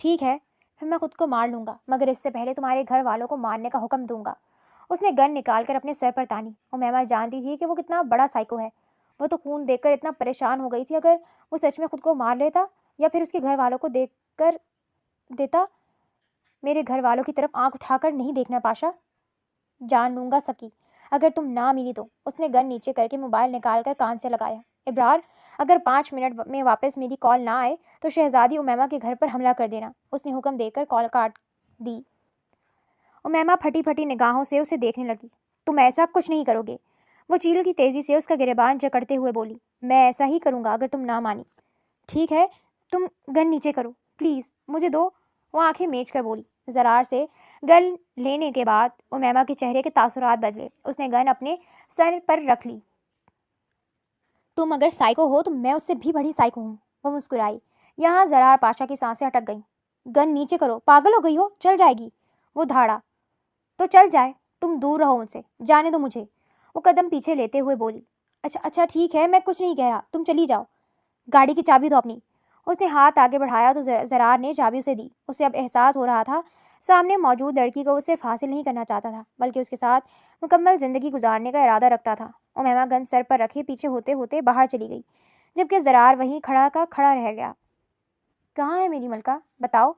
ٹھیک ہے، پھر میں خود کو مار لوں گا، مگر اس سے پہلے تمہارے گھر والوں کو مارنے کا حکم دوں گا۔ اس نے گن نکال کر اپنے سر پر تانی۔ امیمہ جانتی تھی کہ وہ کتنا بڑا سائیکو ہے۔ وہ تو خون دیکھ کر اتنا پریشان ہو گئی تھی، اگر وہ سچ میں خود کو مار لیتا یا پھر اس کے گھر والوں کو دیکھ کر دیتا۔ میرے گھر والوں کی طرف آنکھ اٹھا کر نہیں دیکھنا پاشا، جان لوں گا سب کی، اگر تم نہ ملی تو۔ اس نے گن نیچے کر کے موبائل نکال کر کان سے لگایا۔ ابرار، اگر 5 منٹ میں واپس میری کال نہ آئے تو شہزادی امیمہ کے گھر پر حملہ کر دینا۔ اس نے حکم دے کر کال کاٹ دی۔ امیمہ پھٹی پھٹی نگاہوں سے اسے دیکھنے لگی۔ تم ایسا کچھ نہیں کرو گے؟ وہ چیل کی تیزی سے اس کا گریبان جکڑتے ہوئے بولی۔ میں ایسا ہی کروں گا اگر تم نہ مانی۔ ٹھیک ہے، تم گن نیچے کرو، پلیز مجھے دو۔ وہ آنکھیں میچ کر بولی۔ زرار سے گن لینے کے بعد امیمہ کے چہرے کے تاثرات بدلے۔ اس نے گن اپنے سر پر رکھ لی۔ تم اگر سائیکو ہو تو میں اس سے بھی بڑی سائیکو ہوں۔ وہ مسکرائی۔ یہاں زرار پاشا کی سانسیں اٹک گئیں۔ گن نیچے کرو، پاگل ہو گئی ہو؟ چل جائے گی۔ وہ دھاڑا۔ تو چل جائے، تم دور رہو مجھ سے، جانے دو مجھے۔ وہ قدم پیچھے لیتے ہوئے بولی۔ اچھا ٹھیک ہے، میں کچھ نہیں کہہ رہا، تم چلی جاؤ۔ گاڑی کی چابی دو اپنی۔ اس نے ہاتھ آگے بڑھایا تو زرار نے چابی اسے دی۔ اسے اب احساس ہو رہا تھا سامنے موجود لڑکی کو وہ صرف حاصل نہیں کرنا چاہتا تھا، بلکہ اس کے ساتھ مکمل زندگی گزارنے کا ارادہ رکھتا تھا۔ امیمہ گن سر پر رکھے پیچھے ہوتے ہوتے باہر چلی گئی، جبکہ زرار وہیں کھڑا کا کھڑا رہ گیا۔ کہاں ہے میری ملکہ؟ بتاؤ۔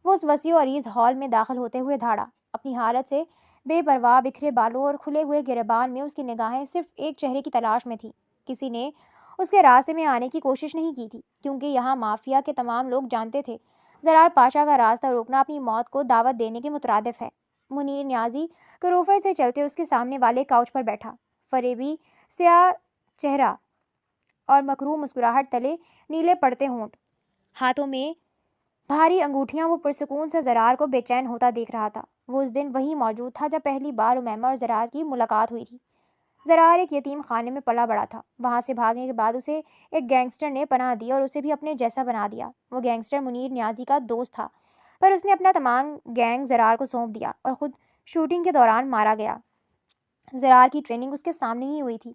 وہ اس وسیع و عریض ہال میں داخل ہوتے ہوئے دھاڑا۔ اپنی حالت سے بے پرواہ بکھرے بالوں اور کھلے ہوئے گریبان میں اس کی نگاہیں صرف ایک چہرے کی تلاش میں تھیں۔ کسی نے اس کے راستے میں آنے کی کوشش نہیں کی تھی، کیونکہ یہاں مافیا کے تمام لوگ جانتے تھے زرار پاشا کا راستہ روکنا اپنی موت کو دعوت دینے کے مترادف ہے۔ منیر نیازی کروفر سے چلتے اس کے سامنے والے کاؤچ پر بیٹھا، فریبی سیاہ چہرہ اور مکروہ مسکراہٹ تلے نیلے پڑتے ہونٹ، ہاتھوں میں بھاری انگوٹھیاں۔ وہ پرسکون سے زرار کو بے چین ہوتا دیکھ رہا تھا۔ وہ اس دن وہیں موجود تھا جب پہلی بار امیمہ اور زرار کی ملاقات ہوئی تھی۔ زرار ایک یتیم خانے میں پلا بڑا تھا۔ وہاں سے بھاگنے کے بعد اسے ایک گینگسٹر نے پناہ دی اور اسے بھی اپنے جیسا بنا دیا۔ وہ گینگسٹر منیر نیازی کا دوست تھا، پر اس نے اپنا تمام گینگ زرار کو سونپ دیا اور خود شوٹنگ کے دوران مارا گیا۔ زرار کی ٹریننگ اس کے سامنے ہی ہوئی تھی۔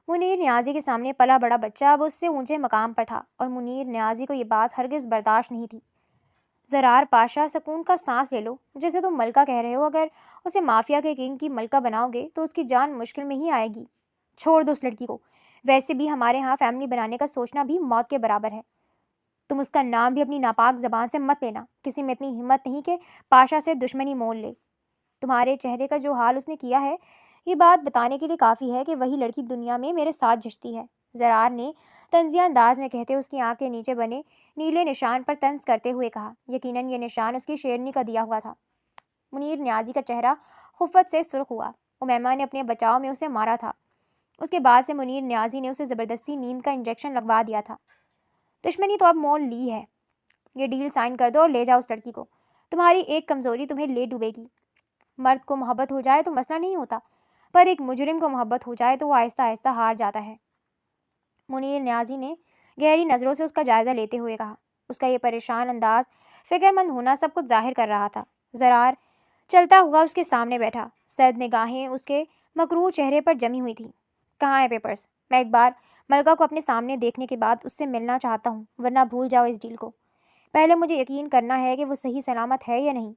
منیر نیازی کے سامنے پلا بڑا بچہ اب اس سے اونچے مقام پر تھا اور منیر نیازی کو یہ بات ہرگز برداشت نہیں تھی۔ زرار پاشا، سکون کا سانس لے لو، جیسے تم ملکہ کہہ رہے ہو، اگر اسے مافیا کے کنگ کی ملکہ بناؤ گے تو اس کی جان مشکل میں ہی آئے گی۔ چھوڑ دو اس لڑکی کو، ویسے بھی ہمارے ہاں فیملی بنانے کا سوچنا بھی موت کے برابر ہے۔ تم اس کا نام بھی اپنی ناپاک زبان سے مت لینا، کسی میں اتنی ہمت نہیں کہ پاشا سے دشمنی مول لے۔ تمہارے چہرے کا جو حال اس نے کیا ہے، یہ بات بتانے کے لیے کافی ہے کہ وہی لڑکی دنیا میں میرے ساتھ جچتی ہے، زرار نے طنزیہ انداز میں کہتے اس کی آنکھ کے نیچے بنے نیلے نشان پر طنز کرتے ہوئے کہا۔ یقیناً یہ نشان اس کی شیرنی کا دیا ہوا تھا۔ منیر نیازی کا چہرہ خفت سے سرخ ہوا۔ امیمہ نے اپنے بچاؤ میں اسے مارا تھا، اس کے بعد سے منیر نیازی نے اسے زبردستی نیند کا انجیکشن لگوا دیا تھا۔ دشمنی تو اب مول لی ہے، یہ ڈیل سائن کر دو اور لے جاؤ اس لڑکی کو۔ تمہاری ایک کمزوری تمہیں لے ڈوبے گی۔ مرد کو محبت ہو جائے تو مسئلہ نہیں ہوتا، پر ایک مجرم کو محبت ہو جائے تو وہ آہستہ آہستہ ہار جاتا ہے۔ منیر نیازی نے گہری نظروں سے اس کا جائزہ لیتے ہوئے کہا۔ اس کا یہ پریشان انداز، فکر مند ہونا سب کچھ ظاہر کر رہا تھا۔ زرار چلتا ہوا اس کے سامنے بیٹھا، سرد نگاہیں اس کے مکروہ چہرے پر جمی ہوئی تھیں۔ کہاں ہیں پیپرز؟ میں ایک بار ملکہ کو اپنے سامنے دیکھنے کے بعد اس سے ملنا چاہتا ہوں، ورنہ بھول جاؤ اس ڈیل کو۔ پہلے مجھے یقین کرنا ہے کہ وہ صحیح سلامت ہے یا نہیں۔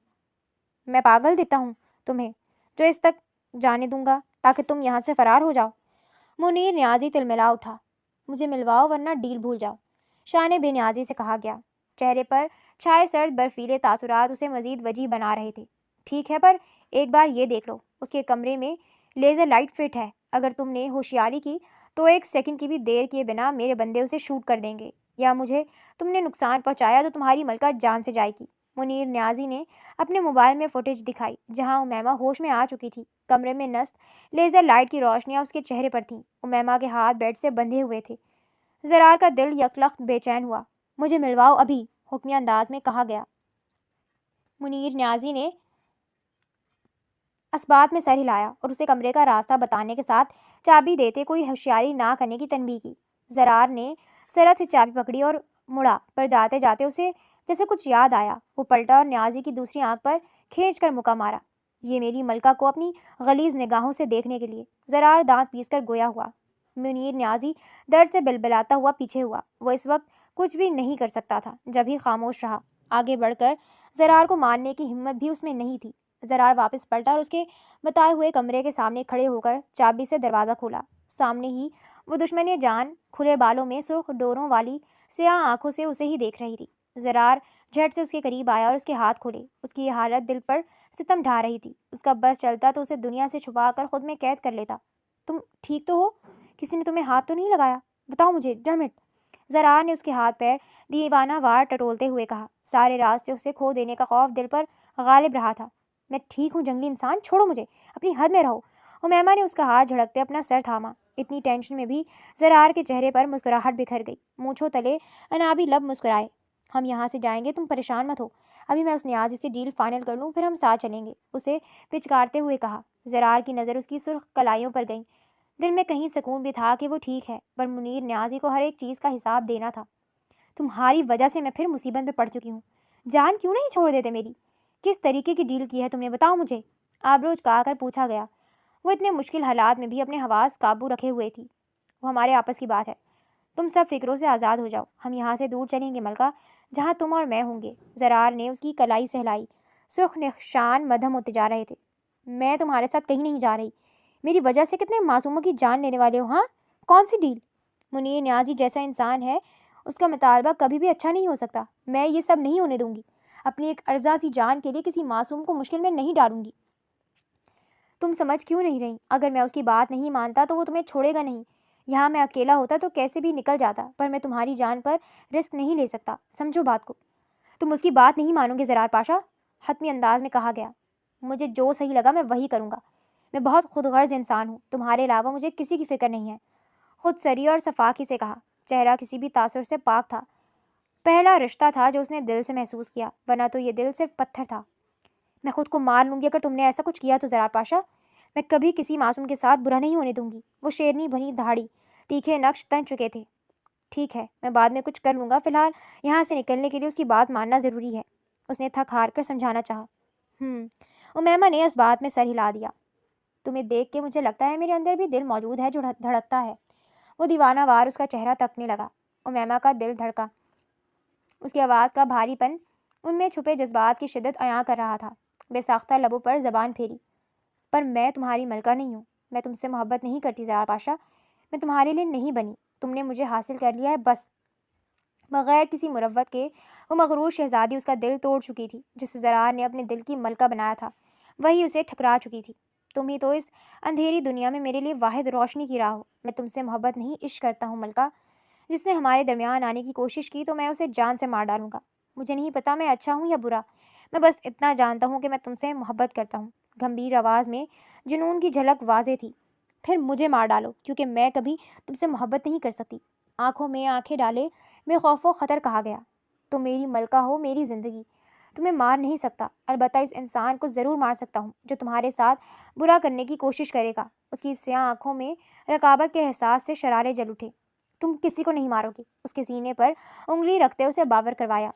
میں پاگل دیتا ہوں تمہیں جو اس تک جانے دوں گا تاکہ تم یہاں سے فرار ہو جاؤ۔ منیر نیازی تلملا اٹھا۔ مجھے ملواؤ ورنہ ڈیل بھول جاؤ، شان بے نیازی سے کہا گیا۔ چہرے پر چھائے سرد برفیلے تاثرات اسے مزید وجیح بنا رہے تھے۔ ٹھیک ہے، پر ایک بار یہ دیکھ لو، اس کے کمرے میں لیزر لائٹ فٹ ہے۔ اگر تم نے ہوشیاری کی تو ایک سیکنڈ کی بھی دیر کیے بنا میرے بندے اسے شوٹ کر دیں گے، یا مجھے تم نے نقصان پہنچایا تو تمہاری ملکہ جان سے جائے گی۔ منیر نیازی نے اپنے موبائل میں فوٹیج دکھائی جہاں امیمہ ہوش میں آ چکی تھی۔ کمرے میں نصب لیزر لائٹ کی روشنیاں اس کے چہرے پر تھیں۔ امیمہ کے ہاتھ بیڈ سے بندھے ہوئے تھے۔ زرار کا دل یکلخت بے چین ہوا۔ مجھے ملواؤ ابھی، حکمیہ انداز میں کہا گیا۔ منیر نیازی نے اسبات میں سر ہلایا اور اسے کمرے کا راستہ بتانے کے ساتھ چابی دیتے کوئی ہوشیاری نہ کرنے کی تنبیہ کی۔ زرار نے سرعت سے چابی پکڑی اور مڑا، پر جاتے جاتے اسے جیسے کچھ یاد آیا۔ وہ پلٹا اور نیازی کی دوسری آنکھ پر کھینچ کر مکہ مارا، یہ میری ملکہ کو اپنی غلیظ نگاہوں سے دیکھنے کے لیے۔ زرار دانت پیس کر گویا ہوا۔ منیر نیازی درد سے بلبلاتا ہوا پیچھے ہوا۔ وہ اس وقت کچھ بھی نہیں کر سکتا تھا، جب ہی خاموش رہا۔ آگے بڑھ کر زرار کو مارنے کی ہمت بھی اس میں نہیں تھی۔ زرار واپس پلٹا اور اس کے بتائے ہوئے کمرے کے سامنے کھڑے ہو کر چابی سے دروازہ کھولا۔ سامنے ہی وہ دشمن جان کھلے بالوں میں سرخ ڈوروں والی سیاہ آنکھوں سے اسے ہی دیکھ رہی تھی۔ زرار جھٹ سے اس کے قریب آیا اور اس کے ہاتھ کھولے۔ اس کی یہ حالت دل پر ستم ڈھا رہی تھی۔ اس کا بس چلتا تو اسے دنیا سے چھپا کر خود میں قید کر لیتا۔ تم ٹھیک تو ہو؟ کسی نے تمہیں ہاتھ تو نہیں لگایا؟ بتاؤ مجھے، ڈم اٹ۔ زرار نے اس کے ہاتھ پیر دیوانہ وار ٹٹولتے ہوئے کہا۔ سارے راستے اسے کھو دینے کا خوف دل پر غالب رہا تھا۔ میں ٹھیک ہوں جنگلی انسان، چھوڑو مجھے، اپنی حد میں رہو۔ امیمہ نے اس کا ہاتھ جھڑکتے اپنا سر تھاما۔ اتنی ٹینشن میں بھی زرار کے چہرے پر مسکراہٹ بکھر گئی۔ مونچھوں تلے انابی لب مسکرائے۔ ہم یہاں سے جائیں گے، تم پریشان مت ہو۔ ابھی میں اس نیازی سے ڈیل فائنل کر لوں، پھر ہم ساتھ چلیں گے، اسے پچکارتے ہوئے کہا۔ زرار کی نظر اس کی سرخ کلائیوں پر گئیں۔ دل میں کہیں سکون بھی تھا کہ وہ ٹھیک ہے، پر منیر نیازی کو ہر ایک چیز کا حساب دینا تھا۔ تمہاری وجہ سے میں پھر مصیبت میں پڑ چکی ہوں۔ جان کیوں نہیں چھوڑ دیتے میری؟ کس طریقے کی ڈیل کی ہے تم نے، بتاؤ مجھے، آبرو اچکا کر پوچھا گیا۔ وہ اتنے مشکل حالات میں بھی اپنے حواس قابو رکھے ہوئے تھی۔ وہ ہمارے آپس کی بات ہے، تم سب فکروں سے آزاد ہو جاؤ، ہم یہاں سے دور چلیں گے ملکہ، جہاں تم اور میں ہوں گے۔ زرار نے اس کی کلائی سہلائی۔ سرخ نشان مدھم ہوتے جا رہے تھے۔ میں تمہارے ساتھ کہیں نہیں جا رہی، میری وجہ سے کتنے معصوموں کی جان لینے والے ہو، ہاں؟ کون سی ڈیل؟ منیر نیازی جیسا انسان ہے اس کا مطالبہ کبھی بھی اچھا نہیں ہو سکتا۔ میں یہ سب نہیں ہونے دوں گی، اپنی ایک ارزا سی جان کے لیے کسی معصوم کو مشکل میں نہیں ڈالوں گی۔ تم سمجھ کیوں نہیں رہی؟ اگر میں اس کی بات نہیں مانتا تو وہ تمہیں چھوڑے گا نہیں۔ یہاں میں اکیلا ہوتا تو کیسے بھی نکل جاتا، پر میں تمہاری جان پر رسک نہیں لے سکتا، سمجھو بات کو۔ تم اس کی بات نہیں مانو گے زرار پاشا، حتمی انداز میں کہا گیا۔ مجھے جو صحیح لگا میں وہی کروں گا۔ میں بہت خود غرض انسان ہوں، تمہارے علاوہ مجھے کسی کی فکر نہیں ہے۔ خود سری اور صفاقی سے کہا۔ چہرہ کسی بھی تاثر سے پاک تھا۔ پہلا رشتہ تھا جو اس نے دل سے محسوس کیا، ورنہ تو یہ دل صرف پتھر تھا۔ میں خود کو مار لوں گی اگر تم نے ایسا کچھ کیا تو زرار پاشا، میں کبھی کسی معصوم کے ساتھ برا نہیں ہونے دوں گی۔ وہ شیرنی بنی دھاڑی، تیکھے نقش تن چکے تھے۔ ٹھیک ہے، میں بعد میں کچھ کر لوں گا، فی الحال یہاں سے نکلنے کے لیے اس کی بات ماننا ضروری ہے، اس نے تھک ہار کر سمجھانا چاہا۔ امیمہ نے اس بات میں سر ہلا دیا۔ تمہیں دیکھ کے مجھے لگتا ہے میرے اندر بھی دل موجود ہے جو دھڑکتا ہے، وہ دیوانہ وار اس کا چہرہ تکنے لگا۔ امیمہ کا دل دھڑکا۔ اس کی آواز کا بھاری پن ان میں چھپے جذبات کی شدت عیاں کر رہا تھا۔ بے ساختہ لبوں پر زبان پھیری۔ پر میں تمہاری ملکہ نہیں ہوں۔ میں تم سے محبت نہیں کرتی زرار پاشا۔ میں تمہارے لیے نہیں بنی۔ تم نے مجھے حاصل کر لیا ہے بس۔ بغیر کسی مروت کے وہ مغرور شہزادی اس کا دل توڑ چکی تھی۔ جسے زرار نے اپنے دل کی ملکہ بنایا تھا وہی اسے ٹھکرا چکی تھی۔ تم ہی تو اس اندھیری دنیا میں میرے لیے واحد روشنی کی راہ ہو۔ میں تم سے محبت نہیں عشق کرتا ہوں ملکہ۔ جس نے ہمارے درمیان آنے کی کوشش کی تو میں اسے جان سے مار ڈالوں گا۔ مجھے نہیں پتا میں اچھا ہوں یا برا۔ میں بس اتنا جانتا ہوں کہ میں تم سے محبت کرتا ہوں۔ گھمبیر آواز میں جنون کی جھلک واضح تھی۔ پھر مجھے مار ڈالو کیونکہ میں کبھی تم سے محبت نہیں کر سکتی۔ آنکھوں میں آنکھیں ڈالے بے خوف و خطر کہا گیا۔ تم میری ملکہ ہو، میری زندگی۔ تمہیں مار نہیں سکتا، البتہ اس انسان کو ضرور مار سکتا ہوں جو تمہارے ساتھ برا کرنے کی کوشش کرے گا۔ اس کی سیاہ آنکھوں میں رقابت کے احساس سے شرارے جل اٹھے۔ تم کسی کو نہیں مارو گے۔ اس کے سینے پر انگلی رکھتے اسے باور کروایا۔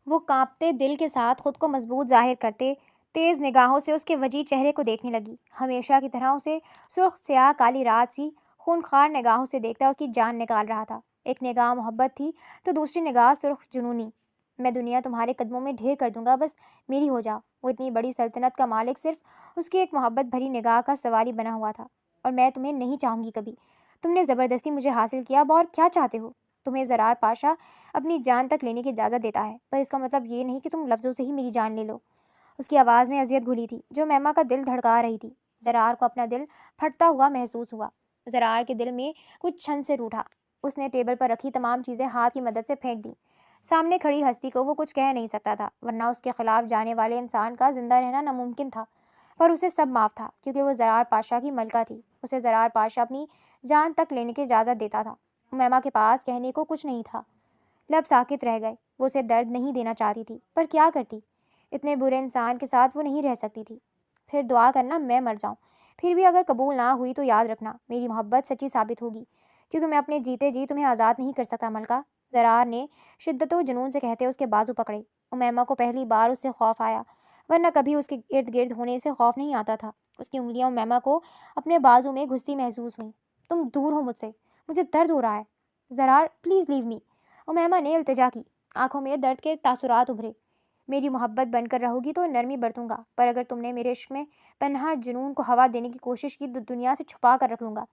وہ کانپتے دل کے ساتھ خود کو مضبوط ظاہر کرتے تیز نگاہوں سے اس کے وجیح چہرے کو دیکھنے لگی۔ ہمیشہ کی طرح اسے سرخ سیاہ کالی رات سی خونخوار نگاہوں سے دیکھتا اس کی جان نکال رہا تھا۔ ایک نگاہ محبت تھی تو دوسری نگاہ سرخ جنونی۔ میں دنیا تمہارے قدموں میں ڈھیر کر دوں گا، بس میری ہو جاؤ۔ وہ اتنی بڑی سلطنت کا مالک صرف اس کی ایک محبت بھری نگاہ کا سواری بنا ہوا تھا۔ اور میں تمہیں نہیں چاہوں گی کبھی۔ تم نے زبردستی مجھے حاصل کیا، اب اور کیا چاہتے ہو؟ تمہیں زرار پاشا اپنی جان تک لینے کی اجازت دیتا ہے، پر اس کا مطلب یہ نہیں کہ تم لفظوں سے ہی میری جان لے لو۔ اس کی آواز میں اذیت گھلی تھی جو امیمہ کا دل دھڑکا رہی تھی۔ زرار کو اپنا دل پھٹتا ہوا محسوس ہوا۔ زرار کے دل میں کچھ چھن سے روٹھا۔ اس نے ٹیبل پر رکھی تمام چیزیں ہاتھ کی مدد سے پھینک دیں۔ سامنے کھڑی ہستی کو وہ کچھ کہہ نہیں سکتا تھا، ورنہ اس کے خلاف جانے والے انسان کا زندہ رہنا ناممکن تھا۔ پر اسے سب معاف تھا کیونکہ وہ زرار پاشا کی ملکہ تھی۔ اسے زرار پاشا اپنی جان تک لینے کی اجازت دیتا تھا۔ امیمہ کے پاس کہنے کو کچھ نہیں تھا۔ لب ساکت رہ گئے۔ وہ اسے درد نہیں دینا چاہتی تھی، پر کیا کرتی؟ اتنے برے انسان کے ساتھ وہ نہیں رہ سکتی تھی۔ پھر دعا کرنا میں مر جاؤں۔ پھر بھی اگر قبول نہ ہوئی تو یاد رکھنا میری محبت سچی ثابت ہوگی، کیونکہ میں اپنے جیتے جی تمہیں آزاد نہیں کر سکتا ملکہ۔ زرار نے شدت و جنون سے کہتے اس کے بازو پکڑے۔ امیمہ کو پہلی بار اس سے خوف آیا، ورنہ کبھی اس کے ارد گرد ہونے سے خوف نہیں آتا تھا۔ اس کی انگلیاں امیمہ کو اپنے بازو میں گھستی محسوس ہوئیں۔ تم دور ہو مجھ سے، مجھے درد ہو رہا ہے۔ زرار پلیز لیو می۔ امیمہ نے التجا کی۔ آنکھوں میں درد کے تاثرات ابھرے۔ میری محبت بن کر رہو گی تو نرمی برتوں گا، پر اگر تم نے میرے عشق میں پنہاں جنون کو ہوا دینے کی کوشش کی تو دنیا سے چھپا کر رکھ لوں گا۔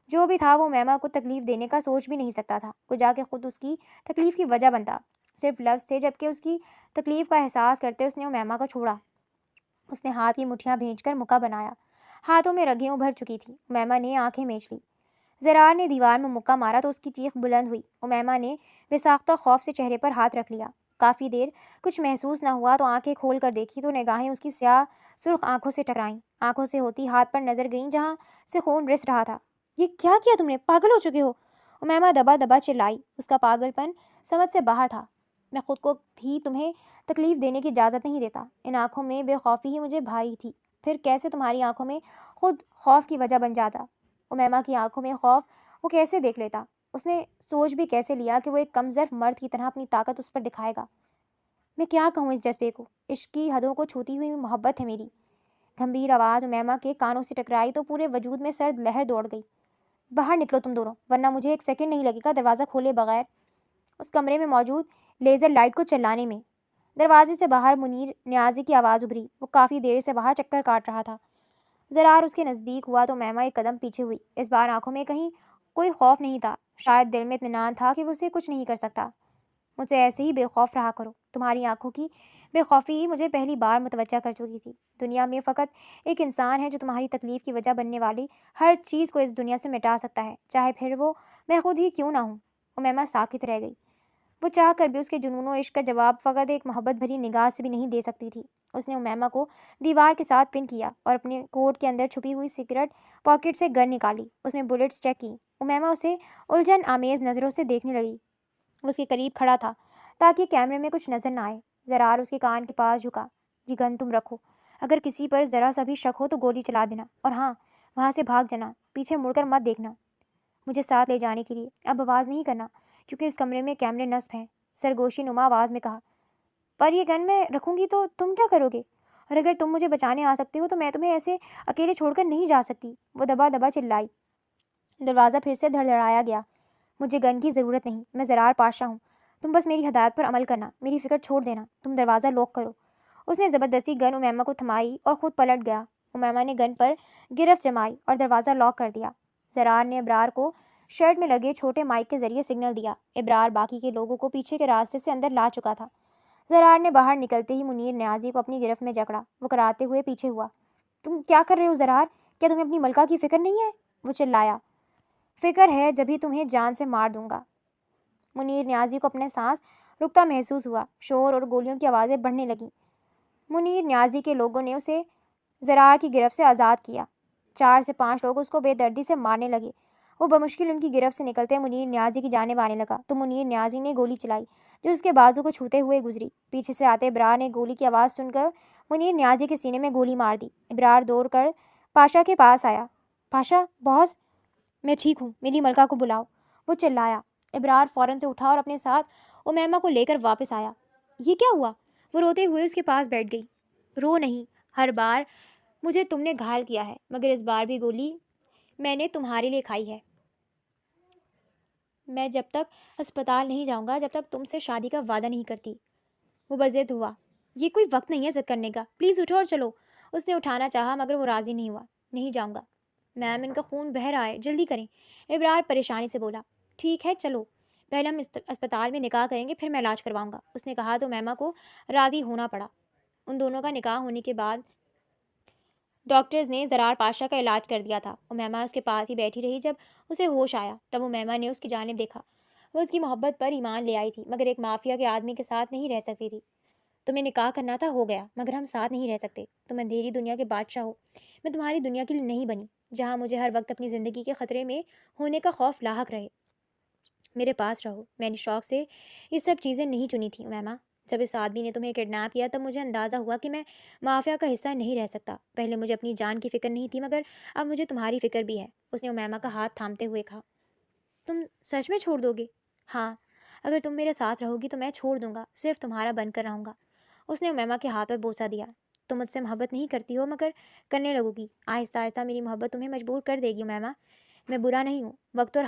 جو بھی تھا وہ امیمہ کو تکلیف دینے کا سوچ بھی نہیں سکتا تھا۔ وہ جا کے خود اس کی تکلیف کی وجہ بنتا۔ صرف لفظ تھے، جبکہ اس کی تکلیف کا احساس کرتے اس نے امیمہ کو چھوڑا۔ اس نے ہاتھ کی مٹھیاں بھینج کر مکہ بنایا۔ ہاتھوں میں رگیں ابھر چکی تھی۔ امیمہ نے آنکھیں میچ لی۔ زرار نے دیوار میں مکہ مارا تو اس کی چیخ بلند ہوئی۔ امیمہ نے بے ساختہ خوف سے چہرے پر ہاتھ رکھ لیا۔ کافی دیر کچھ محسوس نہ ہوا تو آنکھیں کھول کر دیکھی تو نگاہیں اس کی سیاہ سرخ آنکھوں سے ٹکرائیں۔ آنکھوں سے ہوتی ہاتھ پر نظر گئیں جہاں سے خون رس رہا تھا۔ یہ کیا کیا تم نے؟ پاگل ہو چکے ہو؟ امیمہ دبا دبا چلائی۔ اس کا پاگل پن سمجھ سے باہر تھا۔ میں خود کو بھی تمہیں تکلیف دینے کی اجازت نہیں دیتا۔ ان آنکھوں میں بے خوفی ہی مجھے بھائی تھی، پھر کیسے تمہاری آنکھوں میں خود خوف کی وجہ بن جاتا؟ امیمہ کی آنکھوں میں خوف وہ کیسے دیکھ لیتا؟ اس نے سوچ بھی کیسے لیا کہ وہ ایک کم ظرف مرد کی طرح اپنی طاقت اس پر دکھائے گا؟ میں کیا کہوں اس جذبے کو؟ عشق کی حدوں کو چھوتی ہوئی محبت ہے میری۔ گھمبیر آواز امیمہ کے کانوں سے ٹکرائی تو پورے وجود میں سرد لہر دوڑ گئی۔ باہر نکلو تم دونوں، ورنہ مجھے ایک سیکنڈ نہیں لگے گا دروازہ کھولے بغیر اس کمرے میں موجود لیزر لائٹ کو چلانے میں۔ دروازے سے باہر منیر نیازی کی آواز ابھری۔ وہ کافی دیر سے باہر چکر کاٹ رہا تھا۔ زرار اس کے نزدیک ہوا تو امیمہ ایک قدم پیچھے ہوئی۔ اس بار آنکھوں میں کہیں کوئی خوف نہیں تھا، شاید دل میں اطمینان تھا کہ وہ اسے کچھ نہیں کر سکتا۔ مجھ سے ایسے ہی بے خوف رہا کرو۔ تمہاری آنکھوں کی بے خوفی ہی مجھے پہلی بار متوجہ کر چکی تھی۔ دنیا میں فقط ایک انسان ہے جو تمہاری تکلیف کی وجہ بننے والی ہر چیز کو اس دنیا سے مٹا سکتا ہے، چاہے پھر وہ میں خود ہی کیوں نہ ہوں۔ امیمہ ساکت رہ گئی۔ وہ چاہ کر بھی اس کے جنون و عشق کا جواب فقط ایک محبت بھری نگاہ سے بھی نہیں دے سکتی تھی۔ اس نے امیمہ کو دیوار کے ساتھ پن کیا اور اپنے کوٹ کے اندر چھپی ہوئی سیکرٹ پاکٹ سے گن نکالی۔ اس میں بلٹس چیک کی۔ امیمہ اسے الجھن آمیز نظروں سے دیکھنے لگی۔ وہ اس کے قریب کھڑا تھا تاکہ کیمرے میں کچھ نظر نہ آئے۔ زرار اس کے کان کے پاس جھکا۔ یہ گن تم رکھو، اگر کسی پر ذرا سا بھی شک ہو تو گولی چلا دینا، اور ہاں، وہاں سے بھاگ جانا، پیچھے مڑ کر مت دیکھنا۔ مجھے ساتھ لے جانے کے لیے اب آواز نہیں کرنا کیونکہ اس کمرے میں کیمرے نصب ہیں، سرگوشی نما آواز میں کہا۔ پر یہ گن میں رکھوں گی تو تم کیا کرو گے؟ اور اگر تم مجھے بچانے آ سکتے ہو تو میں تمہیں ایسے اکیلے چھوڑ کر نہیں جا سکتی، وہ دبا دبا چلائی۔ دروازہ پھر سے دھڑدھڑایا گیا۔ مجھے گن کی ضرورت نہیں، میں زرار پاشا ہوں، تم بس میری ہدایت پر عمل کرنا، میری فکر چھوڑ دینا، تم دروازہ لاک کرو۔ اس نے زبردستی گن امیمہ کو تھمائی اور خود پلٹ گیا۔ امیمہ نے گن پر گرفت جمائی اور دروازہ لاک کر دیا۔ زرار نے ابرار کو شرٹ میں لگے چھوٹے مائک کے ذریعے سگنل دیا۔ ابرار باقی کے لوگوں کو پیچھے کے راستے سے اندر لا چکا تھا۔ زرار نے باہر نکلتے ہی منیر نیازی کو اپنی گرفت میں جکڑا۔ وہ کراتے ہوئے پیچھے ہوا۔ تم کیا کر رہے ہو زرار؟ کیا تمہیں اپنی ملکہ کی فکر نہیں ہے؟ وہ چلایا۔ فکر ہے جبھی تمہیں جان سے مار دوں گا۔ منیر نیازی کو اپنے سانس رکتا محسوس ہوا۔ شور اور گولیوں کی آوازیں بڑھنے لگیں۔ منیر نیازی کے لوگوں نے اسے زرار کی گرفت سے آزاد کیا۔ 4 سے 5 لوگ اس کو بے دردی سے مارنے لگے۔ وہ بمشکل ان کی گرفت سے نکلتے منیر نیازی کی جانب آنے لگا تو منیر نیازی نے گولی چلائی جو اس کے بازو کو چھوتے ہوئے گزری۔ پیچھے سے آتے ابرار نے گولی کی آواز سن کر منیر نیازی کے سینے میں گولی مار دی۔ ابرار دوڑ کر پاشا کے پاس آیا۔ پاشا، باس، میں ٹھیک ہوں، میری ملکہ کو بلاؤ، وہ چلایا۔ ابرار فوراً سے اٹھا اور اپنے ساتھ امیمہ کو لے کر واپس آیا۔ یہ کیا ہوا؟ وہ روتے ہوئے اس کے پاس بیٹھ گئی۔ رو نہیں، ہر بار مجھے تم نے گھائل کیا ہے مگر اس بار بھی گولی میں نے تمہارے لیے کھائی ہے۔ میں جب تک ہسپتال نہیں جاؤں گا جب تک تم سے شادی کا وعدہ نہیں کرتی۔ وہ بضد ہوا۔ یہ کوئی وقت نہیں ہے ضد کرنے کا، پلیز اٹھو اور چلو۔ اس نے اٹھانا چاہا مگر وہ راضی نہیں ہوا۔ نہیں جاؤں گا میم، ان کا خون بہہ رہا ہے، جلدی کریں، ابرار پریشانی سے بولا۔ ٹھیک ہے چلو، پہلے ہم اسپتال میں نکاح کریں گے پھر میں علاج کرواؤں گا، اس نے کہا تو امیمہ کو راضی ہونا پڑا۔ ان دونوں کا نکاح ہونے کے بعد ڈاکٹرز نے زرار پاشا کا علاج کر دیا تھا۔ امیمہ اس کے پاس ہی بیٹھی رہی۔ جب اسے ہوش آیا تب امیمہ نے اس کی جانب دیکھا۔ وہ اس کی محبت پر ایمان لے آئی تھی مگر ایک مافیا کے آدمی کے ساتھ نہیں رہ سکتی تھی۔ تمہیں نکاح کرنا تھا، ہو گیا، مگر ہم ساتھ نہیں رہ سکتے۔ تم اندھیری دنیا کے بادشاہ ہو، میں تمہاری دنیا کے لیے نہیں بنی جہاں مجھے ہر وقت اپنی زندگی کے خطرے میں ہونے کا خوف لاحق رہے۔ میرے پاس رہو۔ میں نے شوق سے یہ سب چیزیں نہیں چنی تھیں امیمہ۔ جب اس آدمی نے تمہیں کڈنیپ کیا تب مجھے اندازہ ہوا کہ میں مافیا کا حصہ نہیں رہ سکتا۔ پہلے مجھے اپنی جان کی فکر نہیں تھی مگر اب مجھے تمہاری فکر بھی ہے۔ اس نے امیمہ کا ہاتھ تھامتے ہوئے کہا۔ تم سچ میں چھوڑ دو گے؟ ہاں، اگر تم میرے ساتھ رہو گی تو میں چھوڑ دوں گا، صرف تمہارا بن کر رہوں گا۔ اس نے امیمہ کے ہاتھ پر بوسہ دیا۔ تم مجھ سے محبت نہیں کرتی ہو مگر کرنے لگو گی، آہستہ آہستہ میری محبت تمہیں مجبور کر دے گی امیمہ۔ میں برا نہیں ہوں، وقت اور